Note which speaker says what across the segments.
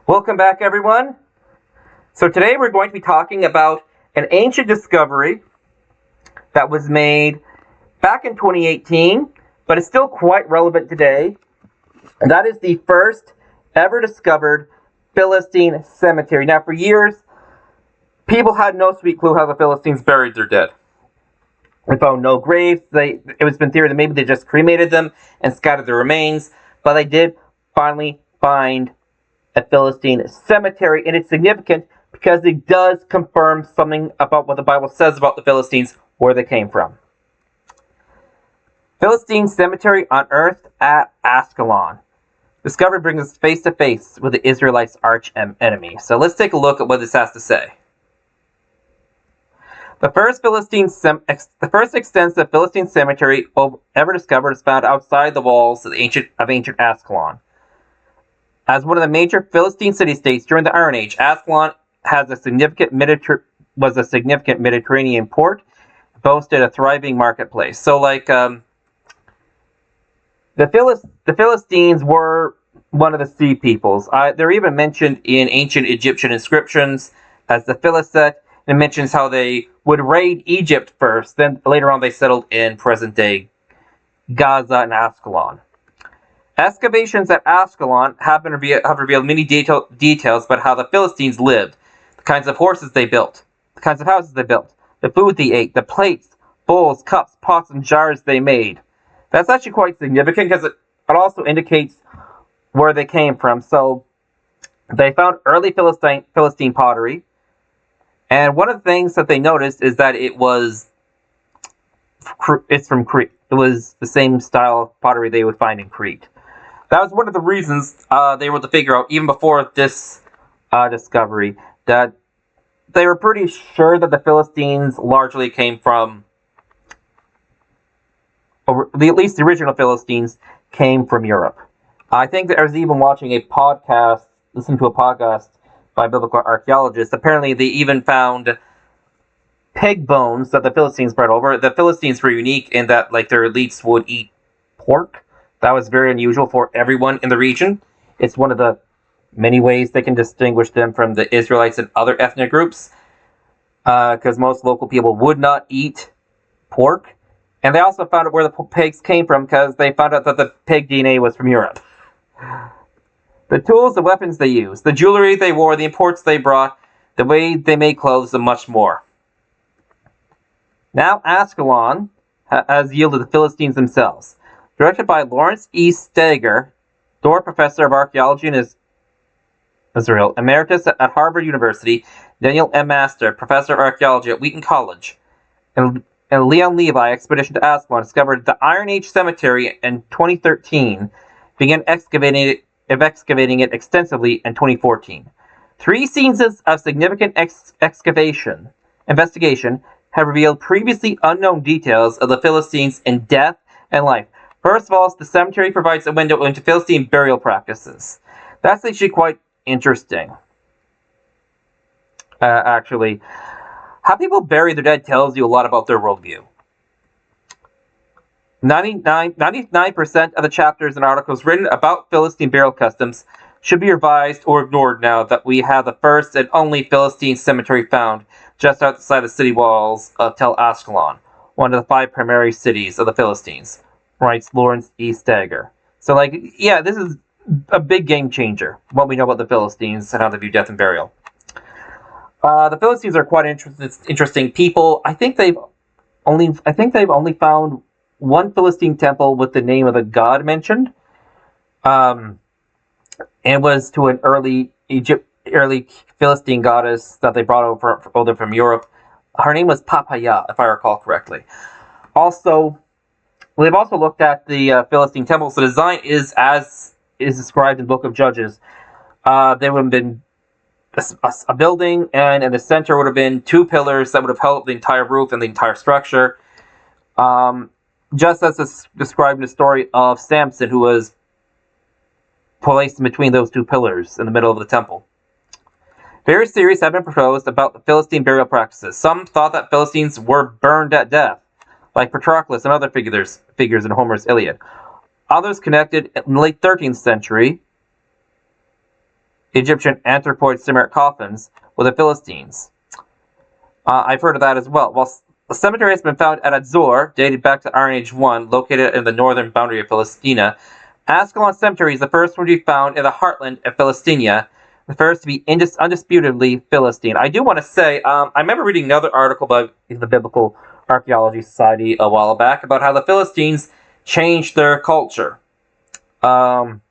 Speaker 1: Welcome back, everyone. So today we're going to be talking about an ancient discovery that was made back in 2018, but it's still quite relevant today. And that is the first ever discovered Philistine cemetery. Now, for years, people had no sweet clue how the Philistines buried their dead. They found no graves. It was been theory that maybe they just cremated them and scattered their remains, but they did finally find a Philistine cemetery, and it's significant because it does confirm something about what the Bible says about the Philistines, where they came from. Philistine cemetery unearthed at Ascalon. Discovery brings us face to face with the Israelites' arch enemy. So let's take a look at what this has to say. The first extensive Philistine cemetery ever discovered is found outside the walls of ancient Ascalon. As one of the major Philistine city-states during the Iron Age, Ascalon was a significant Mediterranean port, boasted a thriving marketplace. So, the Philistines were one of the sea peoples. They're even mentioned in ancient Egyptian inscriptions as the Philisite, and it mentions how they would raid Egypt first, then later on they settled in present-day Gaza and Ascalon. Excavations at Ascalon have revealed many details about how the Philistines lived, the kinds of horses they built, the kinds of houses they built, the food they ate, the plates, bowls, cups, pots, and jars they made. That's actually quite significant because it also indicates where they came from. So they found early Philistine pottery, and one of the things that they noticed is that it's from Crete. It was the same style of pottery they would find in Crete. That was one of the reasons they were able to figure out, even before this discovery, that they were pretty sure that the Philistines largely came from, or at least the original Philistines came from Europe. I think that I was even watching listening to a podcast by biblical archaeologists. Apparently, they even found pig bones that the Philistines brought over. The Philistines were unique in that, their elites would eat pork. That was very unusual for everyone in the region. It's one of the many ways they can distinguish them from the Israelites and other ethnic groups, because most local people would not eat pork. And they also found out where the pigs came from, because they found out that the pig DNA was from Europe. The tools, the weapons they used, the jewelry they wore, the imports they brought, the way they made clothes, and much more. Now Ascalon has yielded the Philistines themselves. Directed by Lawrence E. Steger, Dorr Professor of Archaeology in Israel, Emeritus at Harvard University, Daniel M. Master, Professor of Archaeology at Wheaton College, and Leon Levi, Expedition to Ascalon, discovered the Iron Age Cemetery in 2013, began excavating it extensively in 2014. 3 seasons of significant investigation have revealed previously unknown details of the Philistines in death and life. First of all, the cemetery provides a window into Philistine burial practices. That's actually quite interesting. Actually, how people bury their dead tells you a lot about their worldview. 99% of the chapters and articles written about Philistine burial customs should be revised or ignored now that we have the first and only Philistine cemetery found just outside the city walls of Tel Ascalon, one of the 5 primary cities of the Philistines, writes Lawrence E. Steger. So, this is a big game changer, what we know about the Philistines and how they view death and burial. The Philistines are quite interesting people. I think they've only found one Philistine temple with the name of the god mentioned. And it was to an early Philistine goddess that they brought over from Europe. Her name was Papaya, if I recall correctly. Also, they've also looked at the Philistine temples. The design is as is described in the Book of Judges. There would have been a building, and in the center would have been 2 pillars that would have held the entire roof and the entire structure. Just as is described in the story of Samson, who was placed in between those 2 pillars in the middle of the temple. Various theories have been proposed about the Philistine burial practices. Some thought that Philistines were burned at death, like Patroclus and other figures in Homer's Iliad. Others connected in the late 13th century Egyptian anthropoid Sumeric coffins with the Philistines. I've heard of that as well. Well, a cemetery has been found at Azor, dated back to Iron Age 1, located in the northern boundary of Philistina. Ascalon Cemetery is the first one to be found in the heartland of Philistinia, the first to be undisputedly Philistine. I do want to say, I remember reading another article by the Biblical Archeology Society a while back about how the Philistines changed their culture. And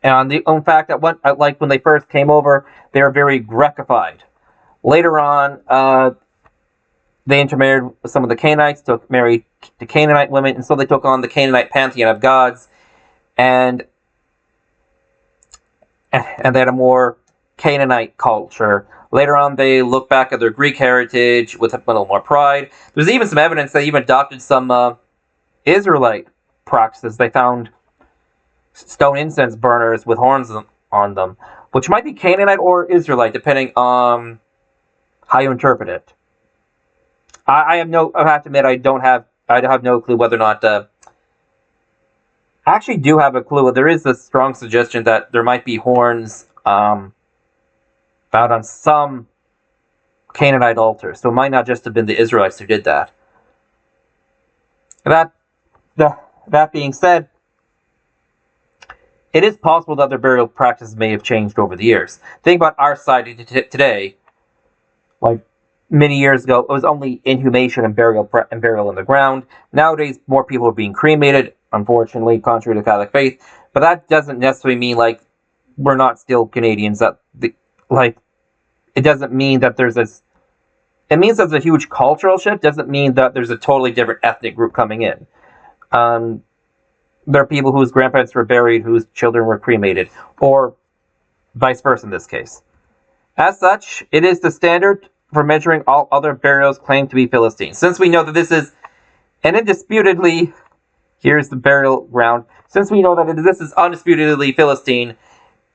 Speaker 1: the fact that when they first came over, they were very Grecified. Later on, they intermarried with some of the Canaanites, married to Canaanite women, and so they took on the Canaanite pantheon of gods, and they had a more Canaanite culture. Later on, they looked back at their Greek heritage with a little more pride. There's even some evidence they even adopted some Israelite practices. They found stone incense burners with horns on them, which might be Canaanite or Israelite, depending on how you interpret it. I have to admit, I have no clue whether or not. I actually do have a clue. There is a strong suggestion that there might be horns found on some Canaanite altars, so it might not just have been the Israelites who did that. That being said, it is possible that their burial practices may have changed over the years. Think about our society today. Like many years ago, it was only inhumation and burial in the ground. Nowadays, more people are being cremated, unfortunately, contrary to the Catholic faith. But that doesn't necessarily mean we're not still Canadians. It doesn't mean that there's this. It means there's a huge cultural shift. Doesn't mean that there's a totally different ethnic group coming in. There are people whose grandparents were buried, whose children were cremated, or vice versa in this case. As such, it is the standard for measuring all other burials claimed to be Philistine. Since we know that this is, and indisputably, here's the burial ground. Since we know that this is undisputedly Philistine,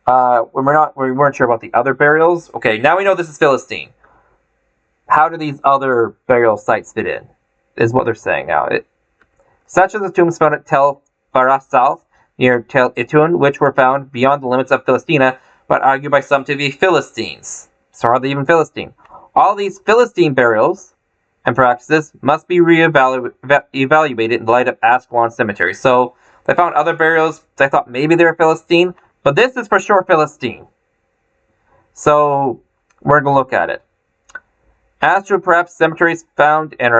Speaker 1: we weren't sure about the other burials. Okay, now we know this is Philistine. How do these other burial sites fit in? Is what they're saying now. Such as the tombs found at Tel Farah South, near Tel Itun, which were found beyond the limits of Philistina, but argued by some to be Philistines. So are they even Philistine? All these Philistine burials and practices must be evaluated in light of Ascalon Cemetery. So they found other burials. They thought maybe they were Philistine, but this is for sure Philistine. So we're going to look at it. As to perhaps cemeteries found in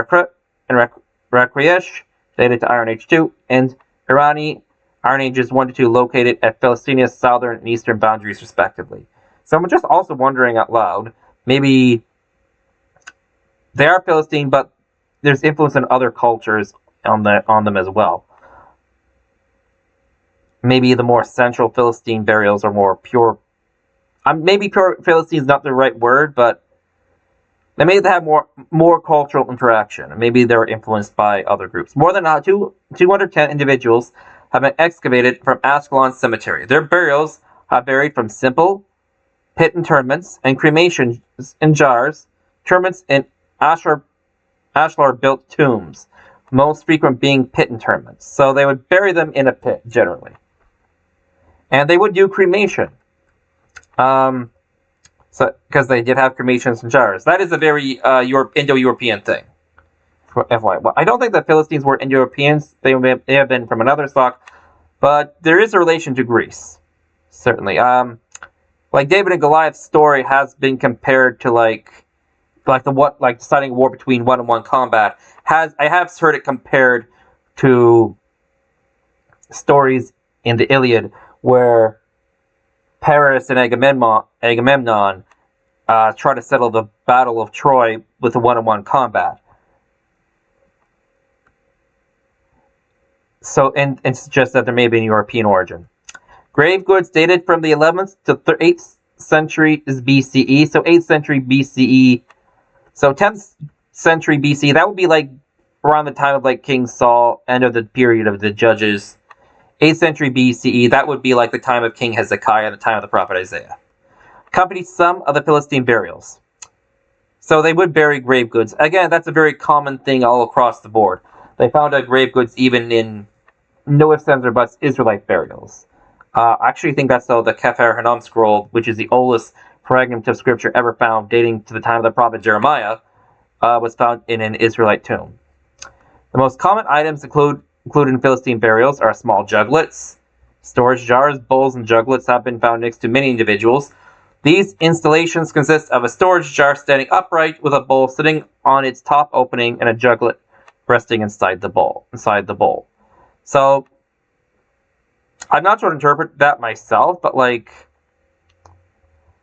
Speaker 1: Rakresh, dated to Iron Age 2, and Irani, Iron Ages 1 to 2, located at Philistinia's southern and eastern boundaries, respectively. So I'm just also wondering out loud, maybe they are Philistine, but there's influence in other cultures on them as well. Maybe the more central Philistine burials are more pure. Maybe pure Philistine is not the right word, but they may have more cultural interaction. Maybe they're influenced by other groups. More than 210 individuals have been excavated from Ascalon Cemetery. Their burials have varied from simple pit interments and cremations in jars, interments in ashlar-built tombs, most frequent being pit interments. So they would bury them in a pit, generally. And they would do cremation. Because they did have cremations in jars. That is a very Indo-European thing. For FYI. Well, I don't think the Philistines were Indo-Europeans. They have been from another stock. But there is a relation to Greece. Certainly. David and Goliath's story has been compared to deciding war between one-on-one combat. I have heard it compared to stories in the Iliad where Paris and Agamemnon try to settle the Battle of Troy with a one-on-one combat. So, and suggests that there may be an European origin. Grave goods dated from the 11th to 8th century BCE. So 8th century BCE. So 10th century BCE. That would be around the time of King Saul, end of the period of the Judges. 8th century BCE, that would be the time of King Hezekiah and the time of the prophet Isaiah. Accompanied some of the Philistine burials. So they would bury grave goods. Again, that's a very common thing all across the board. They found grave goods even in no ifs, ands, or buts Israelite burials. I actually think that's the Kefer Hanam scroll, which is the oldest fragment of scripture ever found, dating to the time of the prophet Jeremiah, was found in an Israelite tomb. The most common items included in Philistine burials are small juglets. Storage jars, bowls, and juglets have been found next to many individuals. These installations consist of a storage jar standing upright with a bowl sitting on its top opening and a juglet resting inside the bowl. So, I'm not sure to interpret that myself, but like,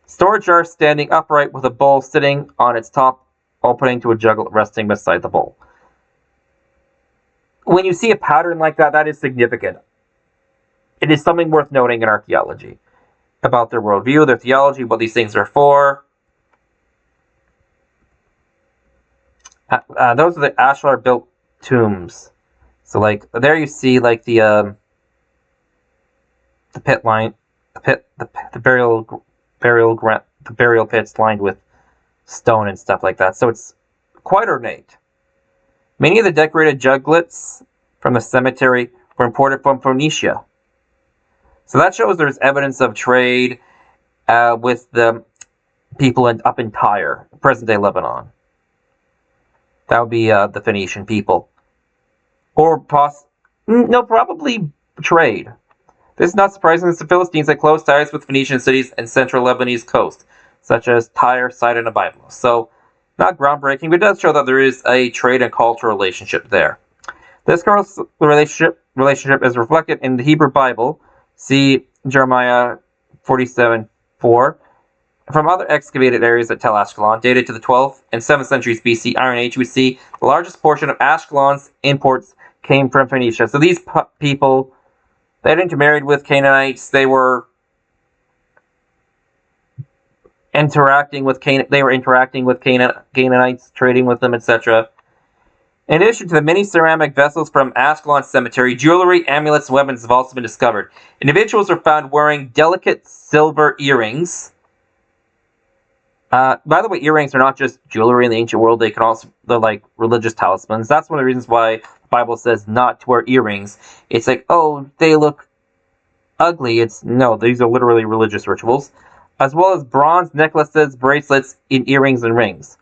Speaker 1: storage jar standing upright with a bowl sitting on its top opening to a juglet resting beside the bowl. When you see a pattern like that, that is significant. It is something worth noting in archaeology about their worldview, their theology, what these things are for. Those are the ashlar-built tombs. So, like, there you see, like, the pit line, the burial pits lined with stone and stuff like that. So it's quite ornate. Many of the decorated juglets from the cemetery were imported from Phoenicia. So that shows there's evidence of trade with the people up in Tyre, present-day Lebanon. That would be the Phoenician people. Or probably trade. This is not surprising, as the Philistines had close ties with Phoenician cities and central Lebanese coast, such as Tyre, Sidon, and Byblos. So, not groundbreaking, but it does show that there is a trade and cultural relationship there. This relationship is reflected in the Hebrew Bible. See Jeremiah 47:4. From other excavated areas at Tel Ashkelon, dated to the 12th and 7th centuries BC Iron Age, we see the largest portion of Ashkelon's imports came from Phoenicia. So these people, they had intermarried with Canaanites. They were interacting with Canaanites, trading with them, etc. In addition to the many ceramic vessels from Ashkelon Cemetery, jewelry, amulets, and weapons have also been discovered. Individuals are found wearing delicate silver earrings. By the way, earrings are not just jewelry in the ancient world. They're like religious talismans. That's one of the reasons why the Bible says not to wear earrings. It's like, oh, they look ugly. No, these are literally religious rituals. As well as bronze necklaces, bracelets, and earrings and rings.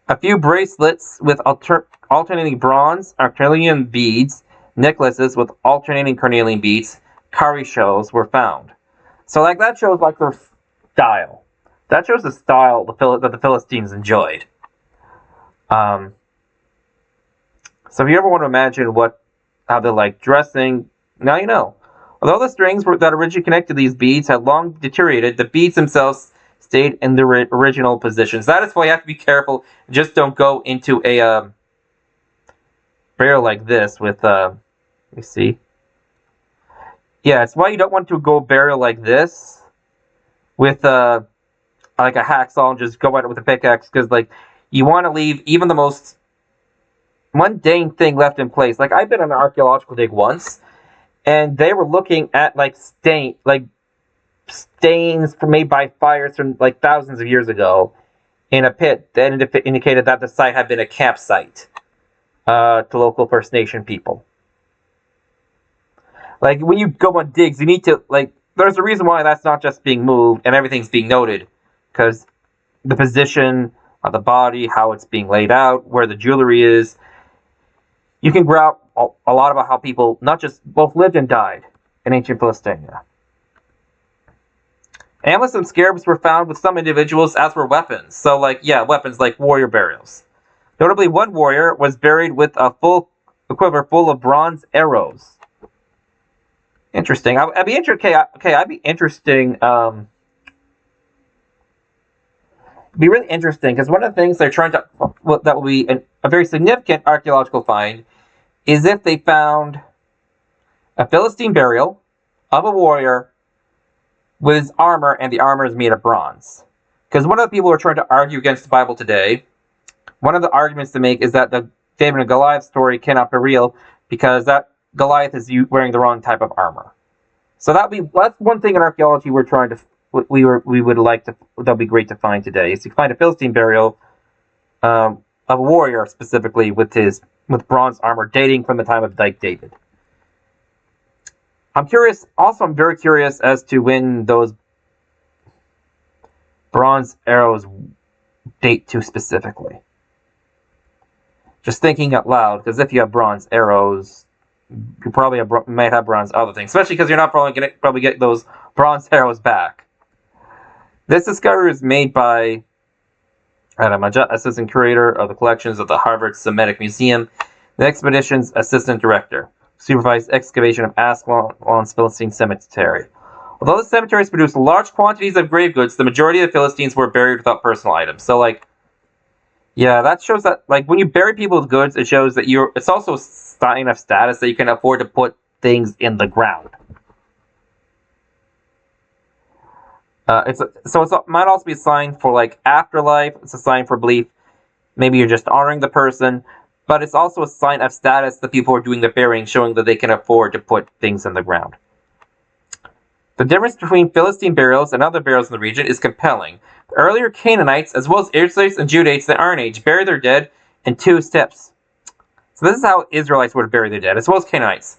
Speaker 1: A few bracelets with alternating bronze or carnelian beads, necklaces with alternating carnelian beads, cowrie shells were found. So, like, that shows, like, their style. That shows the style that the Philistines enjoyed. So if you ever want to imagine how they're like dressing, now you know. Although the strings that originally connected these beads had long deteriorated, the beads themselves stayed in their original positions. That is why you have to be careful. Just don't go into a barrel like this with, let me see. Yeah, it's why you don't want to go barrel like this with, like a hacksaw and just go at it with a pickaxe, because like you want to leave even the most mundane thing left in place. Like, I've been on an archaeological dig once, and they were looking at like stains made by fires from like thousands of years ago in a pit that indicated that the site had been a campsite to local First Nation people. Like, when you go on digs, you need to, like, there's a reason why that's not just being moved and everything's being noted. Because the position of the body, how it's being laid out, where the jewelry is, you can grab a lot about how people not just both lived and died in ancient Philistine. Amulets and scarabs were found with some individuals, as were weapons. So, like, yeah, weapons like warrior burials. Notably, one warrior was buried with a quiver full of bronze arrows. Interesting. I'd be interesting. Be really interesting, because one of the things they're trying to, that will be a very significant archaeological find, is if they found a Philistine burial of a warrior with his armor, and the armor is made of bronze. Because one of the people who are trying to argue against the Bible today, one of the arguments to make is that the David and Goliath story cannot be real, because that Goliath is wearing the wrong type of armor. So that's one thing in archaeology we're trying to, that'd be great to find today, is to find a Philistine burial of a warrior, specifically with bronze armor dating from the time of David. I'm curious. Also, I'm very curious as to when those bronze arrows date to specifically. Just thinking out loud, because if you have bronze arrows, you probably might have bronze other things, especially because you're not probably going to get those bronze arrows back. This discovery is made by Adam Majat, assistant curator of the collections of the Harvard Semitic Museum, the expedition's assistant director, supervised excavation of Ascalon's Philistine cemetery. Although the cemeteries produced large quantities of grave goods, the majority of the Philistines were buried without personal items. So, yeah, that shows that, when you bury people with goods, it shows that it's also a sign of status that you can afford to put things in the ground. It might also be a sign for, afterlife. It's a sign for belief. Maybe you're just honoring the person, but it's also a sign of status that people are doing the burying, showing that they can afford to put things in the ground. The difference between Philistine burials and other burials in the region is compelling. The earlier Canaanites, as well as Israelites and Judahites in the Iron Age, buried their dead in 2 steps. So this is how Israelites would bury their dead, as well as Canaanites.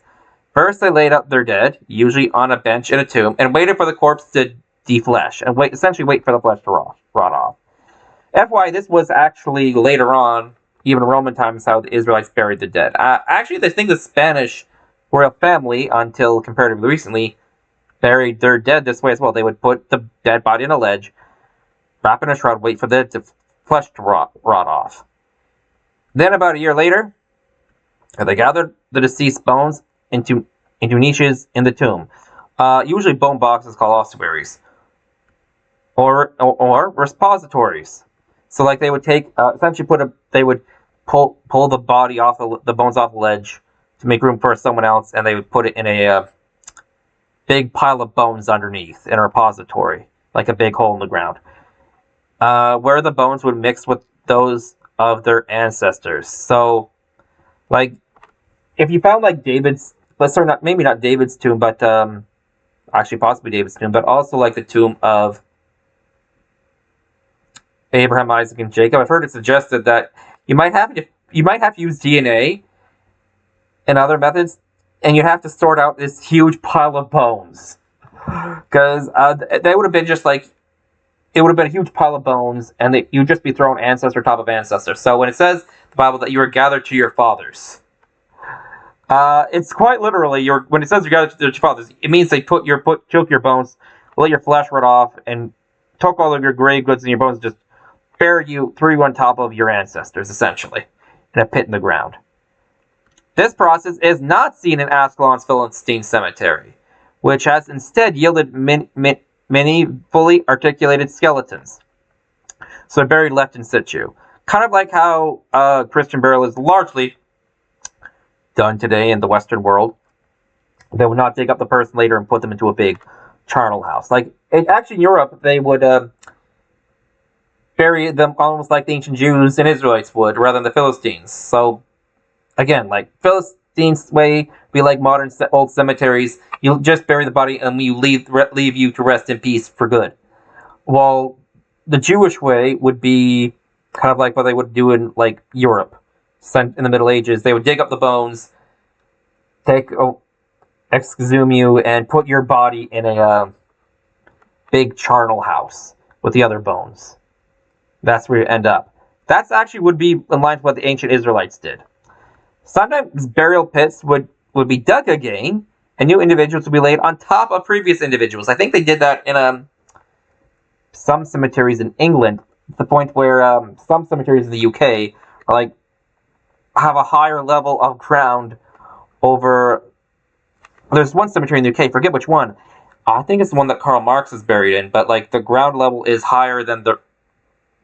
Speaker 1: First, they laid out their dead, usually on a bench in a tomb, and waited for the corpse to deflesh, and essentially wait for the flesh to rot off. FYI, this was actually later on, even in Roman times, how the Israelites buried the dead. Actually, they think the Spanish royal family, until comparatively recently, buried their dead this way as well. They would put the dead body in a ledge, wrap in a shroud, wait for the flesh to rot off. Then about a year later, they gathered the deceased bones into niches in the tomb, usually bone boxes called ossuaries, or repositories. So they would take essentially they would pull the body off the bones off the ledge to make room for someone else, and they would put it in a big pile of bones underneath in a repository, like a big hole in the ground, where the bones would mix with those of their ancestors. So, if you found David's, maybe not David's tomb, but actually possibly David's tomb, but also the tomb of Abraham, Isaac, and Jacob, I've heard it suggested that you might have to use DNA and other methods, and you have to sort out this huge pile of bones, because they would have been just it would have been a huge pile of bones, and you'd just be throwing ancestor top of ancestor. So when it says the Bible that you were gathered to your fathers, it's quite literally when it says you're gathered to your fathers, it means they took your bones, let your flesh rot off, and took all of your grave goods and your bones, just threw you on top of your ancestors, essentially, in a pit in the ground. This process is not seen in Ascalon's Philistine cemetery, which has instead yielded many fully articulated skeletons. So buried left in situ. Kind of like how Christian burial is largely done today in the Western world. They would not dig up the person later and put them into a big charnel house. Actually in Europe, they would bury them almost like the ancient Jews and Israelites would, rather than the Philistines. So, again, Philistines' way be like modern old cemeteries. You just bury the body and you leave you to rest in peace for good. While the Jewish way would be kind of like what they would do in Europe in the Middle Ages. They would dig up the bones, exhume you, and put your body in a big charnel house with the other bones. That's where you end up. That's actually would be in line with what the ancient Israelites did. Sometimes burial pits would be dug again, and new individuals would be laid on top of previous individuals. I think they did that in some cemeteries in England, to the point where some cemeteries in the UK are have a higher level of ground over. There's one cemetery in the UK, forget which one. I think it's the one that Karl Marx is buried in, but the ground level is higher than the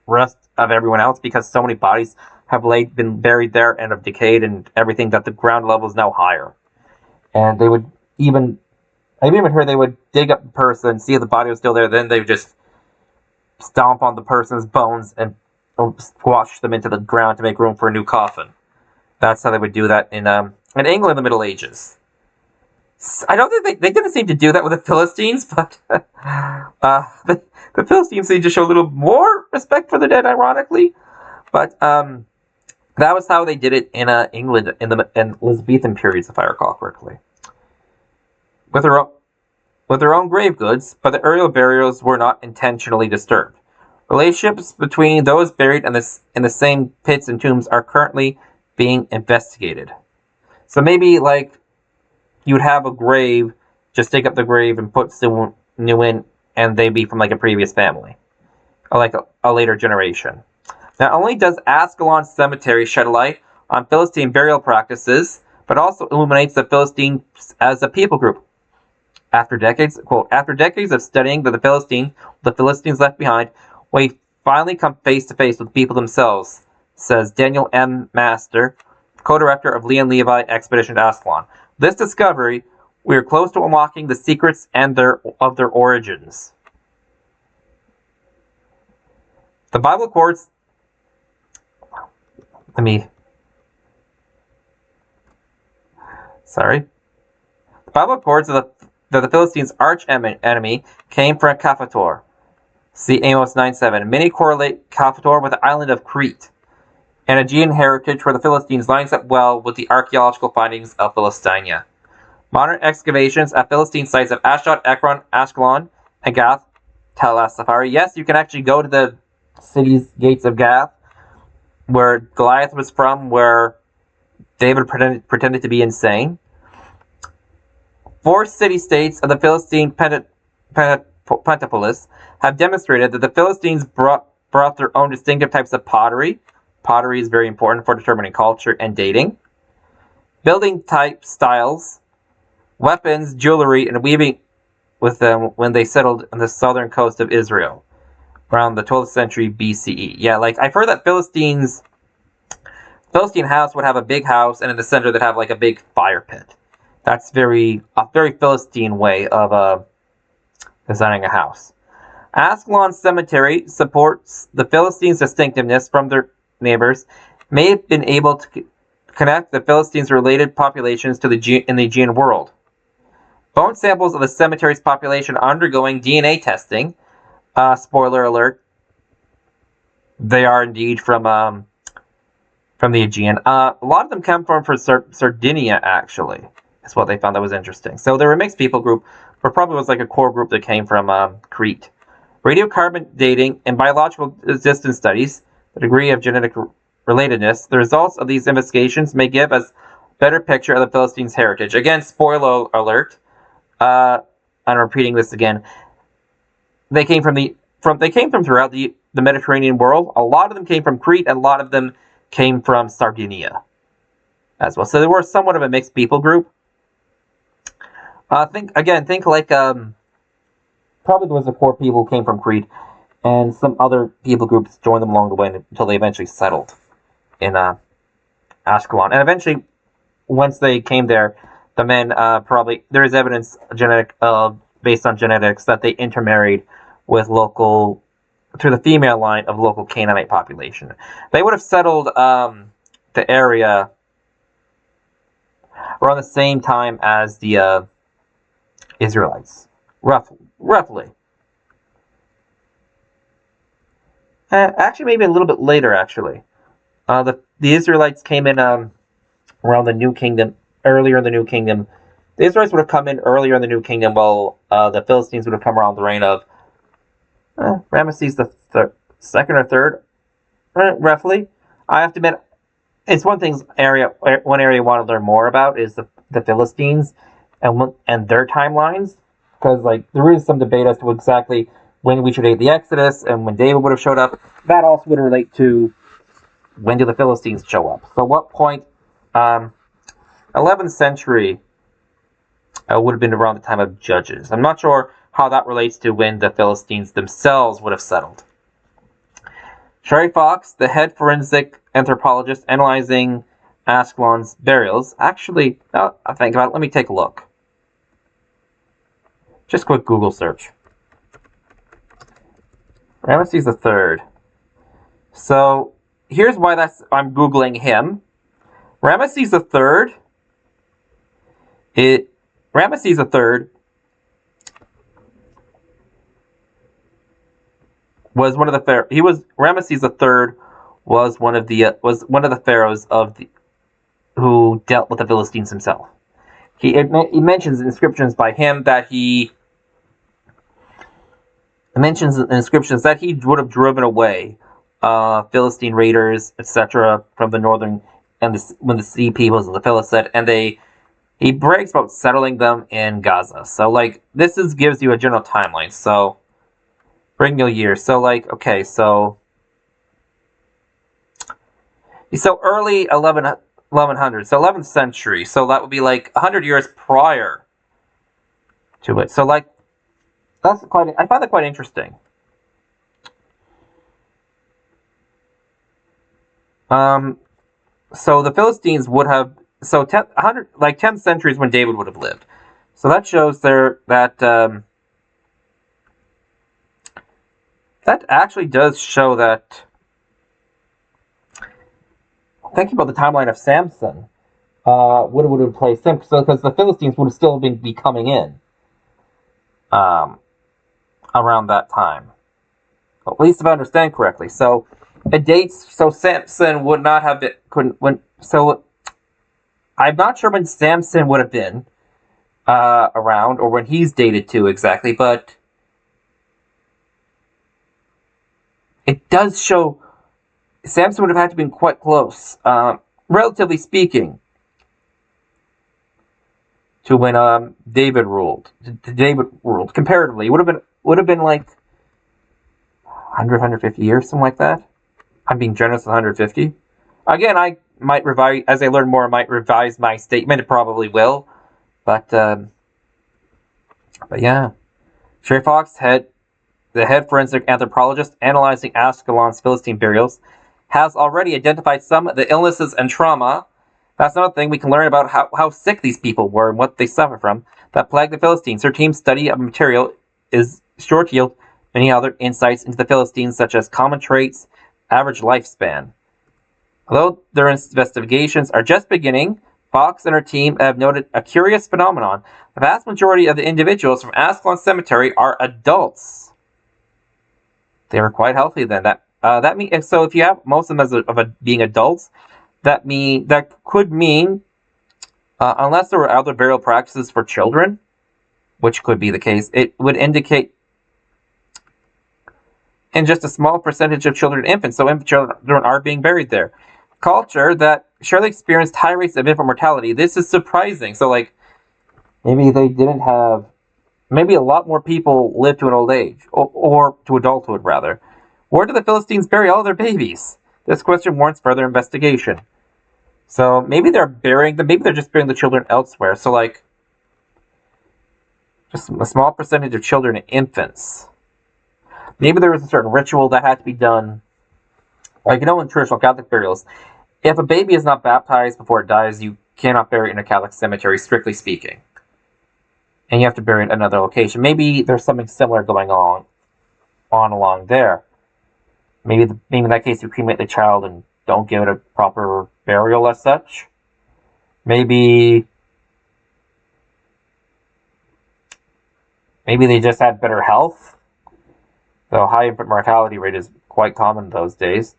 Speaker 1: rest of everyone else, because so many bodies have been buried there and have decayed and everything, that the ground level is now higher. And they would I've even heard they would dig up the person, see if the body was still there, then they would just stomp on the person's bones and squash them into the ground to make room for a new coffin. That's how they would do that in England in the Middle Ages. I don't think they didn't seem to do that with the Philistines, but the Philistines seem to show a little more respect for the dead, ironically. But that was how they did it in England in Elizabethan periods, if I recall correctly. with their own grave goods, but the aerial burials were not intentionally disturbed. Relationships between those buried in the same pits and tombs are currently being investigated. So maybe like you would have a grave, just dig up the grave and put someone new in, and they'd be from like a previous family, or like a later generation. Not only does Ascalon Cemetery shed light on Philistine burial practices, but also illuminates the Philistines as a people group. After decades, quote, after decades of studying the Philistines left behind, we finally come face to face with people themselves, says Daniel M. Master, co-director of Leon Levi Expedition to Ascalon. This discovery, we are close to unlocking the secrets of their origins. The Bible records. Sorry. The Bible records that the Philistines' arch enemy came from Kaphator. See Amos 9:7. Many correlate Kaphator with the island of Crete, an Aegean heritage where the Philistines lines up well with the archaeological findings of Philistinia. Modern excavations at Philistine sites of Ashdod, Ekron, Ashkelon, and Gath tell us, Safari. Yes, you can actually go to the city's gates of Gath, where Goliath was from, where David pretended to be insane. 4 city-states of the Philistine Pentapolis have demonstrated that the Philistines brought their own distinctive types of pottery. Pottery is very important for determining culture and dating. Building type styles, weapons, jewelry, and weaving with them when they settled on the southern coast of Israel around the 12th century BCE. Yeah, like I've heard that Philistine house would have a big house, and in the center they'd have like a big fire pit. That's a very Philistine way of designing a house. Ascalon Cemetery supports the Philistines' distinctiveness from their neighbors. May have been able to connect the Philistines' related populations to in the Aegean world. Bone samples of the cemetery's population are undergoing DNA testing. Spoiler alert: they are indeed from the Aegean. A lot of them come from Sardinia, actually. That's what they found that was interesting. So they were a mixed people group, but probably was like a core group that came from Crete. Radiocarbon dating and biological resistance studies, the degree of genetic relatedness, the results of these investigations may give us a better picture of the Philistines' heritage. Again, spoiler alert. I'm repeating this again. They came from throughout the Mediterranean world. A lot of them came from Crete, and a lot of them came from Sardinia as well. So they were somewhat of a mixed people group. Think like probably there was a core people who came from Crete, and some other people groups joined them along the way until they eventually settled in Ashkelon. And eventually, once they came there, the men there is evidence based on genetics that they intermarried with through the female line of local Canaanite population. They would have settled the area around the same time as the Israelites, roughly. Actually, maybe a little bit later. Actually, the Israelites came in around the New Kingdom, earlier in the New Kingdom. The Israelites would have come in earlier in the New Kingdom, while the Philistines would have come around the reign of Ramesses the second or third, roughly. I have to admit, it's one area I want to learn more about is the Philistines and their timelines, because like there is some debate as to exactly when we should date the Exodus and when David would have showed up. That also would relate to when do the Philistines show up. So what point? 11th century would have been around the time of Judges. I'm not sure how that relates to when the Philistines themselves would have settled. Sherry Fox, the head forensic anthropologist analyzing Ascalon's burials, actually, now I think about it, let me take a look. Just quick Google search. Ramesses III. So here's why I'm Googling him. Ramesses III. Ramesses III was one of the Ramesses III was one of the pharaohs who dealt with the Philistines himself. He mentions inscriptions by him that he mentions in inscriptions that he would have driven away Philistine raiders, etc., from the northern and when the sea peoples of the Philistine, and he brags about settling them in Gaza. So like this gives you a general timeline. So Brignual years. So like okay, so early 1100, so 11th century. So that would be like 100 years prior to it. So like I find that quite interesting. So the Philistines would have 10th century is when David would have lived. So that shows that actually does show that. Thinking about the timeline of Samson, would have placed him, because the Philistines would have still be coming in, around that time, at least if I understand correctly. So it dates. So Samson would not have been. So I'm not sure when Samson would have been around, or when he's dated to exactly, but it does show Samson would have had to been quite close, relatively speaking, to when David ruled. Comparatively, it would have been like 100, 150 years, something like that. I'm being generous with 150. Again, I might revise as I learn more. I might revise my statement. It probably will, but yeah, Sherry Fox, the head forensic anthropologist analyzing Ascalon's Philistine burials, has already identified some of the illnesses and trauma. That's another thing we can learn about how sick these people were and what they suffered from that plagued the Philistines. Her team's study of material is sure to yield many other insights into the Philistines, such as common traits, average lifespan. Although their investigations are just beginning, Fox and her team have noted a curious phenomenon. The vast majority of the individuals from Ascalon Cemetery are adults. They were quite healthy then. That means so. If you have most of them being adults, that could mean, unless there were other burial practices for children, which could be the case, it would indicate in just a small percentage of children and infants. So infant children are being buried there. Culture that surely experienced high rates of infant mortality. This is surprising. So like maybe they didn't have. Maybe a lot more people live to an old age, or to adulthood, rather. Where do the Philistines bury all their babies? This question warrants further investigation. So maybe they're burying them. Maybe they're just burying the children elsewhere. So like, just a small percentage of children and infants. Maybe there was a certain ritual that had to be done. Like, in traditional Catholic burials, if a baby is not baptized before it dies, you cannot bury it in a Catholic cemetery, strictly speaking. And you have to bury it at another location. Maybe there's something similar going on along there. Maybe in that case you cremate the child and don't give it a proper burial as such. Maybe they just had better health. The high infant mortality rate is quite common in those days.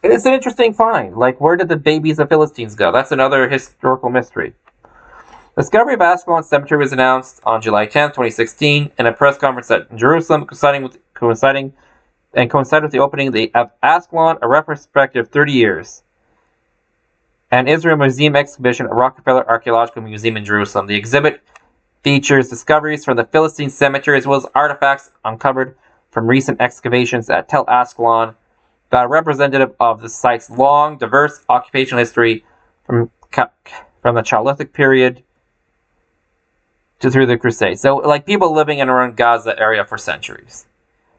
Speaker 1: It's an interesting find. Like, where did the babies of Philistines go? That's another historical mystery. The discovery of Ascalon Cemetery was announced on July 10, 2016, in a press conference at Jerusalem, coinciding with the opening of Ascalon, a retrospective 30 years, and Israel Museum exhibition at Rockefeller Archeological Museum in Jerusalem. The exhibit features discoveries from the Philistine cemetery as well as artifacts uncovered from recent excavations at Tel Ascalon that are representative of the site's long, diverse occupational history from the Chaldean period to through the Crusades. So, like, people living in around Gaza area for centuries.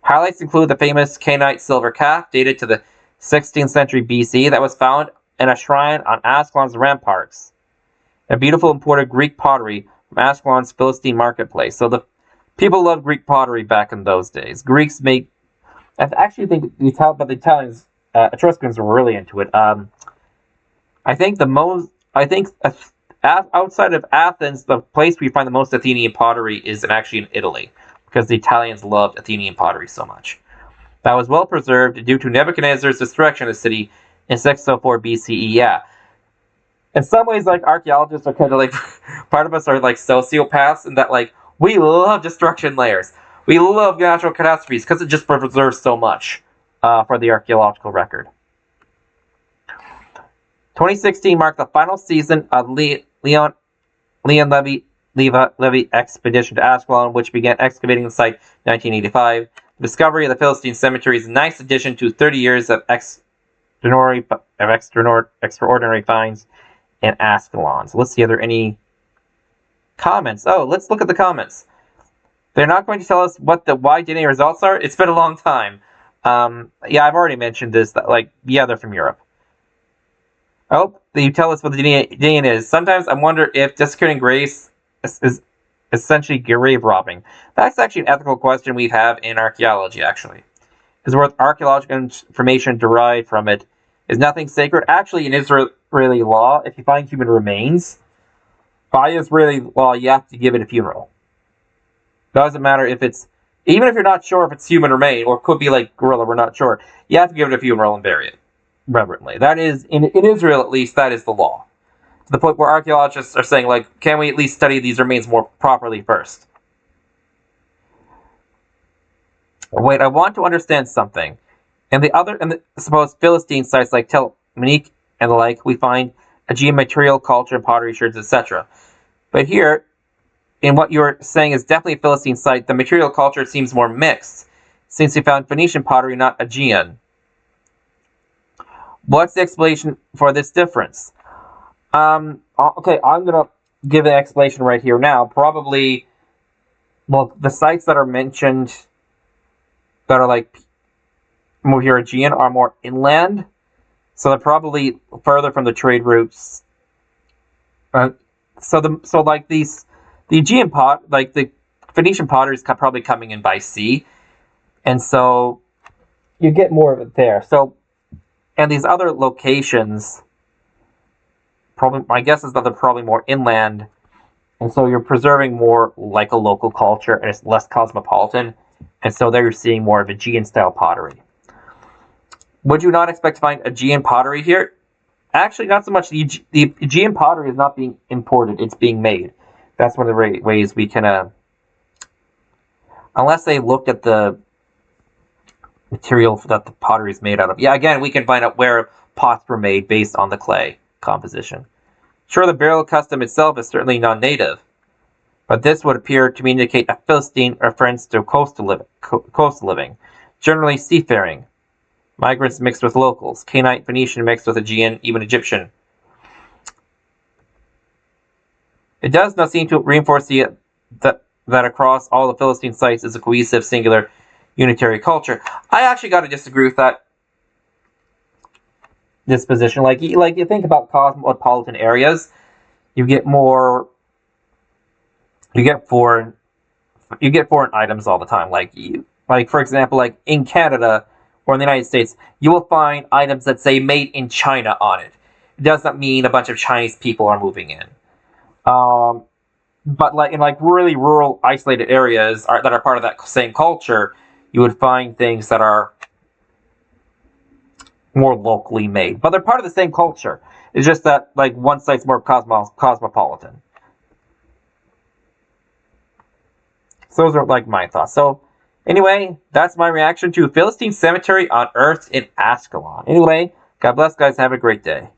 Speaker 1: Highlights include the famous Canaanite silver calf dated to the 16th century BC that was found in a shrine on Ascalon's ramparts. A beautiful imported Greek pottery from Ascalon's Philistine marketplace. So the people loved Greek pottery back in those days. Greeks made. I actually think the Italians, Etruscans were really into it. I think outside of Athens, the place we find the most Athenian pottery is actually in Italy, because the Italians loved Athenian pottery so much. That was well preserved due to Nebuchadnezzar's destruction of the city in 604 BCE. Yeah, In some ways, like, archaeologists are kind of like, part of us are like sociopaths in that, like, we love destruction layers. We love natural catastrophes because it just preserves so much for the archaeological record. 2016 marked the final season of Leon Levy expedition to Ashkelon, which began excavating the site in 1985. The discovery of the Philistine cemetery is a nice addition to 30 years of extraordinary finds in Ashkelon. So let's see, are there any comments? Oh, let's look at the comments. They're not going to tell us what the why DNA results are. It's been a long time. Yeah, I've already mentioned this. That, like, yeah, they're from Europe. Oh, you tell us what the DNA is. Sometimes I wonder if desecrating graves is essentially grave robbing. That's actually an ethical question we have in archaeology, actually. Is worth archaeological information derived from it. Is nothing sacred? Actually, in Israeli law, if you find human remains, by Israeli law, you have to give it a funeral. Doesn't matter if it's, even if you're not sure if it's human remain, or it could be like gorilla, we're not sure. You have to give it a funeral and bury it reverently. That is, in Israel at least, that is the law. To the point where archaeologists are saying, like, can we at least study these remains more properly first? Wait, I want to understand something. In the supposed Philistine sites like Tel Monique and the like, we find Aegean material, culture, pottery, shards, etc. But here, in what you're saying is definitely a Philistine site, the material culture seems more mixed, since we found Phoenician pottery, not Aegean. What's the explanation for this difference? Okay, I'm going to give an explanation right here now. Probably, well, the sites that are mentioned that are like more here Aegean are more inland, so they're probably further from the trade routes. So like the Aegean like the Phoenician pottery is probably coming in by sea, and so you get more of it there. So, and these other locations, probably my guess is that they're probably more inland, and so you're preserving more like a local culture, and it's less cosmopolitan, and so there you're seeing more of Aegean style pottery. Would you not expect to find Aegean pottery here? Actually, not so much. The Aegean pottery is not being imported; it's being made. That's one of the ways we can, unless they looked at the material that the pottery is made out of. Yeah, again, we can find out where pots were made based on the clay composition. Sure, the burial custom itself is certainly non-native, but this would appear to indicate a Philistine reference to coastal living, generally seafaring. Migrants mixed with locals, Canaanite, Phoenician mixed with Aegean, even Egyptian. It does not seem to reinforce that across all the Philistine sites is a cohesive, singular, unitary culture. I actually got to disagree with that disposition. Like you think about cosmopolitan areas, you get foreign items all the time. Like for example, like in Canada or in the United States, you will find items that say "Made in China" on it. It does not mean a bunch of Chinese people are moving in. But like in like really rural, isolated areas that are part of that same culture, you would find things that are more locally made, but they're part of the same culture. It's just that like one site's more cosmopolitan. So those are like my thoughts. So anyway, that's my reaction to Philistine Cemetery unearthed in Ashkelon. Anyway, God bless, guys. Have a great day.